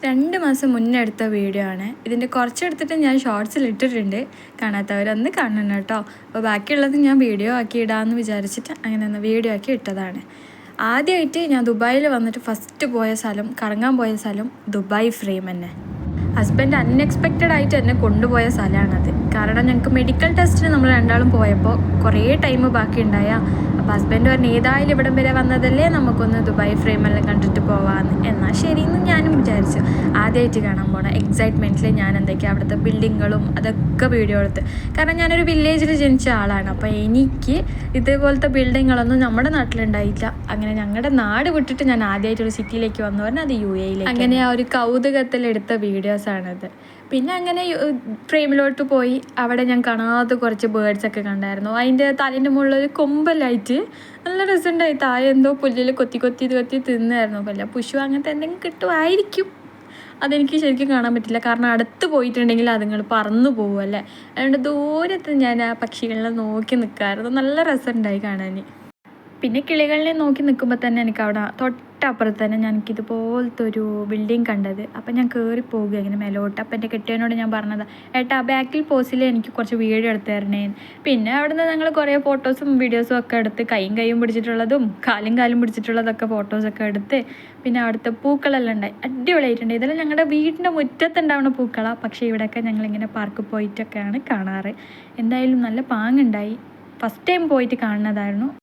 2 മാസം മുന്നേ എടുത്ത വീഡിയോ ആണ്. ഇതിൻ്റെ കുറച്ചെടുത്തിട്ട് ഞാൻ ഷോർട്സിൽ ഇട്ടിട്ടുണ്ട്. കാണാത്തവരൊന്ന് കാണണം കേട്ടോ. അപ്പോൾ ബാക്കിയുള്ളത് ഞാൻ വീഡിയോ ആക്കി ഇടാമെന്ന് വിചാരിച്ചിട്ട് അങ്ങനെ ഒന്ന് വീഡിയോ ആക്കി ഇട്ടതാണ്. ആദ്യമായിട്ട് ഞാൻ ദുബായിൽ വന്നിട്ട് ഫസ്റ്റ് പോയ സ്ഥലം, കറങ്ങാൻ പോയ സ്ഥലം ദുബായ് ഫ്രെയിം തന്നെ. ഹസ്ബൻഡ് അൺഎക്സ്പെക്റ്റഡ് ആയിട്ട് എന്നെ കൊണ്ടുപോയ സ്ഥലമാണത്. കാരണം ഞങ്ങൾക്ക് മെഡിക്കൽ ടെസ്റ്റിന് നമ്മൾ രണ്ടാളും പോയപ്പോൾ കുറേ ടൈം ബാക്കി ഉണ്ടായ. അപ്പോൾ ഹസ്ബൻഡ് പറഞ്ഞ് ഏതായാലും ഇവിടം വരെ വന്നതല്ലേ, നമുക്കൊന്ന് ദുബായ് ഫ്രെയിമെല്ലാം കണ്ടിട്ട് പോവാമെന്ന്. എന്നാൽ ശരിയെന്ന് ഞാനും വിചാരിച്ചു. ആദ്യമായിട്ട് കാണാൻ പോണ എക്സൈറ്റ്മെൻറ്റിൽ ഞാൻ എന്തൊക്കെയാണ് അവിടുത്തെ ബിൽഡിങ്ങുകളും അതൊക്കെ വീഡിയോ എടുത്ത്. കാരണം ഞാനൊരു വില്ലേജിൽ ജനിച്ച ആളാണ്. അപ്പോൾ എനിക്ക് ഇതേപോലത്തെ ബിൽഡിങ്ങുകളൊന്നും നമ്മുടെ നാട്ടിലുണ്ടായില്ല. അങ്ങനെ ഞങ്ങളുടെ നാട് വിട്ടിട്ട് ഞാൻ ആദ്യമായിട്ടൊരു സിറ്റിയിലേക്ക് വന്നു പറഞ്ഞാൽ അത് UAE. അങ്ങനെ ആ ഒരു കൗതുകത്തിലെടുത്ത വീഡിയോസാണത്. പിന്നെ അങ്ങനെ ഫ്രെയിമിലോട്ട് പോയി. അവിടെ ഞാൻ കാണാതെ കുറച്ച് ബേർഡ്സൊക്കെ കണ്ടായിരുന്നു. അതിൻ്റെ തലേൻ്റെ മുകളിലൊരു കൊമ്പലായിട്ട് നല്ല രസമുണ്ടായി. താഴെ എന്തോ പുല്ലിൽ കൊത്തി തിന്നായിരുന്നു. വല്ല പുഷു അങ്ങനത്തെ എന്തെങ്കിലും കിട്ടുമായിരിക്കും. അതെനിക്ക് ശരിക്കും കാണാൻ പറ്റില്ല. കാരണം അടുത്ത് പോയിട്ടുണ്ടെങ്കിൽ അതുങ്ങൾ പറന്നു പോകുമല്ലേ. അതുകൊണ്ട് ദൂരത്ത് ഞാൻ ആ പക്ഷികളെ നോക്കി നിൽക്കാമായിരുന്നു. നല്ല രസമുണ്ടായി കാണാൻ. പിന്നെ കിളികളിനെ നോക്കി നിൽക്കുമ്പോൾ തന്നെ എനിക്ക് അവിടെ തൊട്ടപ്പുറത്ത് തന്നെ എനിക്കിതുപോലത്തെ ഒരു ബിൽഡിങ് കണ്ടത്. അപ്പം ഞാൻ കയറി പോകുക ഇങ്ങനെ മേലോട്ട്. അപ്പം എൻ്റെ കെട്ടിയവനോട് ഞാൻ പറഞ്ഞത്, ഏട്ടാ ബാക്കിൽ പോസിൽ എനിക്ക് കുറച്ച് വീഡിയോ എടുത്ത് തരണേ. പിന്നെ അവിടുന്ന് ഞങ്ങൾ കുറേ ഫോട്ടോസും വീഡിയോസും ഒക്കെ എടുത്ത്, കൈയും പിടിച്ചിട്ടുള്ളതും കാലും പിടിച്ചിട്ടുള്ളതൊക്കെ ഫോട്ടോസൊക്കെ എടുത്ത്. പിന്നെ അവിടുത്തെ പൂക്കളെല്ലാം ഉണ്ടായി, അടിപൊളിയായിട്ടുണ്ട്. ഇതെല്ലാം ഞങ്ങളുടെ വീടിൻ്റെ മുറ്റത്തുണ്ടാവുന്ന പൂക്കളാണ്. പക്ഷേ ഇവിടെയൊക്കെ ഞങ്ങളിങ്ങനെ പാർക്കിൽ പോയിട്ടൊക്കെയാണ് കാണാറ്. എന്തായാലും നല്ല പാങ്ങുണ്ടായി. ഫസ്റ്റ് ടൈം പോയിട്ട് കാണുന്നതായിരുന്നു.